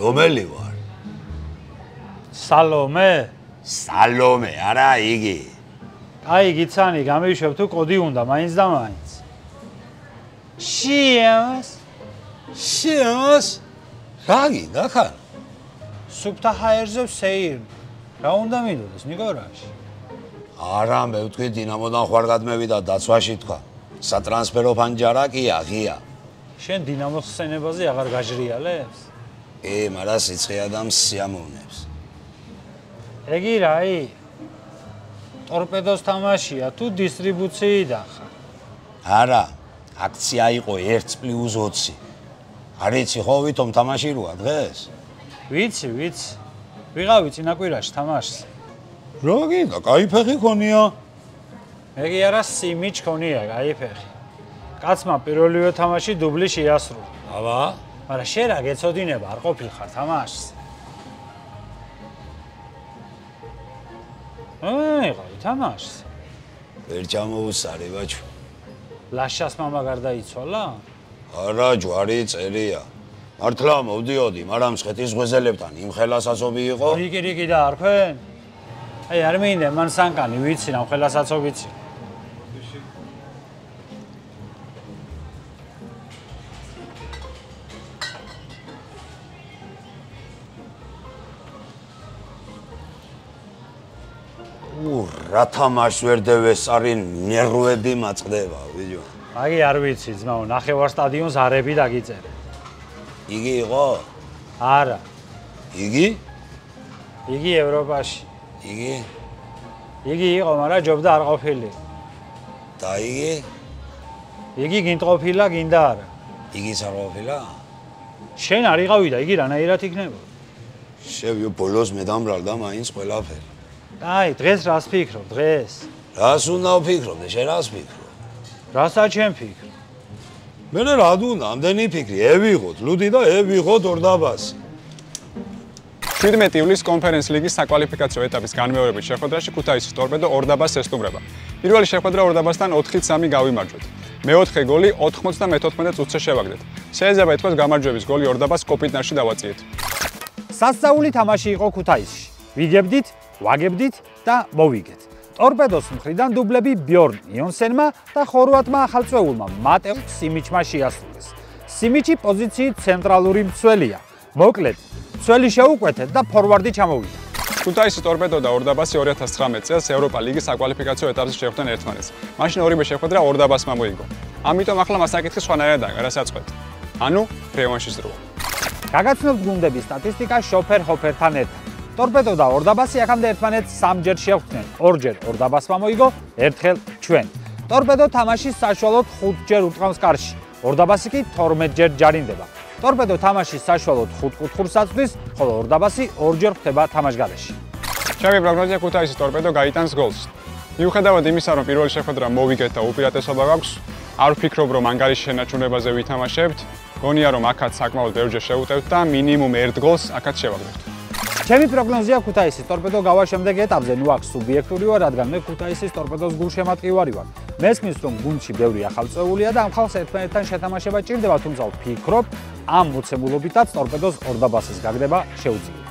რომელი ვარ? სალომე? სალომე, არა იგი. აი გიცანი, გამიშვებ თუ კოდი უნდა, მაინც და მაინც. შიას? შიას? რაგი, ნახან? სუფთა ჰაერზე ვსეირ. რა უნდა მინდოდეს, ნიკორაში? არა, მე ვთქვი დინამოდან ხوار გადმევიდა დაცვაში თქვა. სატრანსფერო ფანჯარაკია, ღია. შენ დინამოს ხსენებაზე აღარ გაჟრიალებს? მაგრამ სიცხეა და სიამოვნებს. ეგი რაი? ტორპედოს თამაშია თუ დისტრიბუციიდან ხარ? არა, აქცია იყო 1+20. არ იცი ხო ვითომ თამაში როა დღეს? ვიცი. ვიღავი წინაკვირაში თამაშს. რა გინდა, კაი ფეხი ქონია? მეგი არა სიმიჩ ქონია, კაი ფეხი. კაცმა პირველივე თამაში დუბლი შეასრულა. აბა? მაგრამ შენ რა გეცოდინება, არ ყოფილ ხარ თამაშს? ვიღავი თამაშს. ვერ ჩამოუსარე ბაჭო. ლაშას მამა გარდაიცვალა? არა, ჯვარი წერია. მართლა მოვდიოდი, მაგრამ მსხეთის ღვეზელებთან იმ ხელასაცობი იყო? რიგი და არქვენ? აი არ მინდა მან სანკანი ვიცი რა ხელასაცობიცი. რა თამაშს ვერ დევესწარი, ნერვები მაწყდება, ვიჯო. აი არ ვიცი, ძმაო, ნახევარ სტადიონს არები დაგიწერე. იგი იყო? არა. იგი? იგი ევროპაში. იგი? იგი იყო, მაგრამ ჯობდა არ ყოფილი. და იგი? იგი გინდ-ყოფილა, გინდა არა. იგიც არ ყოფილა? შენ არ იყავი და იგი რანაირად იქნებოდა? შევიო ბოლოს მე დამბრალდა მაინც ყველაფერი. აი, დღეს რას ფიქრობ, დღეს? რას უნდა ვფიქრობ და შენ რას ფიქრობ? რასაც შენ ფიქრობ? მე რა უნდა, ამდენი ფიქრი, ევიღოთ, ლუდი და ევიღოთ ორდაბასი. 17 ივლისს კონფერენს ლიგის საკვალიფიკაციო ეტაპის განმეორებით შეხვედრაში ქუთაისის ტორპედო ორდაბას ესტუმრება. პირველი შეხვედრა ორდაბასთან 4-3 გავიმარჯვეთ. მეოთხე გოლი 94 წუთზე შევაგდეთ. შეიძლება ითქვას გამარჯვების გოლი ორდაბას კოპიტნარში დავაწიეთ. სასწაული თამაში იყო ქუთაისში. ვიგებდით, ვაგებდით და მოვიგეთ. ტორპედოს მხრიდან დუბლები ბიორნ იონსენმა და ხორვატმა ახალწეულმა მატევ სიმიჩმა შეასრულეს. სიმიჩი პოზიციით ცენტრალური მცველია. მოკლედ, მცველი შეუკვეთეთ და ფორვარდი ჩამოვიდა. ქუთაისის ტორპედო და ორდაბასი 2019 წელს ევროპა ლიგის საკვალიფიკაციო ეტაპზე შეხვდნენ ერთმანეთს. მაშინ ორივე შეხვედრა ორდაბასმა მოიგო. ამიტომ ახლა მას აკითხი სხვანაირად რასაც ყვეთ. ანუ რევანშის დროა. გაგაცნობთ გუნდების სტატისტიკა შოფერ-ჰოფერთან ერთად. ტორპედო და ორდაბასი აქამდე ერთმანეთს 3 ჯერ შეხვდნენ. 2 ჯერ ორდაბასმა მოიგო, ერთხელ ჩვენ. ტორპედო თამაშის საშუალოდ 5 ჯერ უტყავს კარში. ორდაბასი კი 12 ჯერ ჯარინდება. ტორპედო თამაშის საშუალოდ 5 კუთხურს აწვდის, ხოლო ორდაბასი 2 ჯერ ხდება თამაშგარეში. ჩემი პროგნოზია ქუთაისის ტორპედო გაიტანს გოლს. მიუხედავად იმისა, რომ პირველი შეხვედრა მოვიგეთ და უპირატესობა გაქვს, არ ვფიქრობ, რომ ანგარის შენაჩუნებაზე ვითამაშებთ. გონია, რომ აქაც საკმაოდ ბევრჯერ შევუტევთ და მინიმუმ 1 გოლს აქაც შევაგდებთ. ჩემი პროგნოზია ქუთაისის ტორპედო გავა შემდეგ ეტაპზე, ნუ აქ სუბიექტური ვარ, რადგან მე ქუთაისის ტორპედოს გულშემატკივარი ვარ. მესმის, რომ გუნდში ბევრი ახალწეულია და ამ ხალხს ერთმანეთთან შეთამაშება ჭირდება, თუმცა ვფიქრობ, ამ მოცემულობითაც ტორპედოს ორდაბასის გაგდება შეუძლია.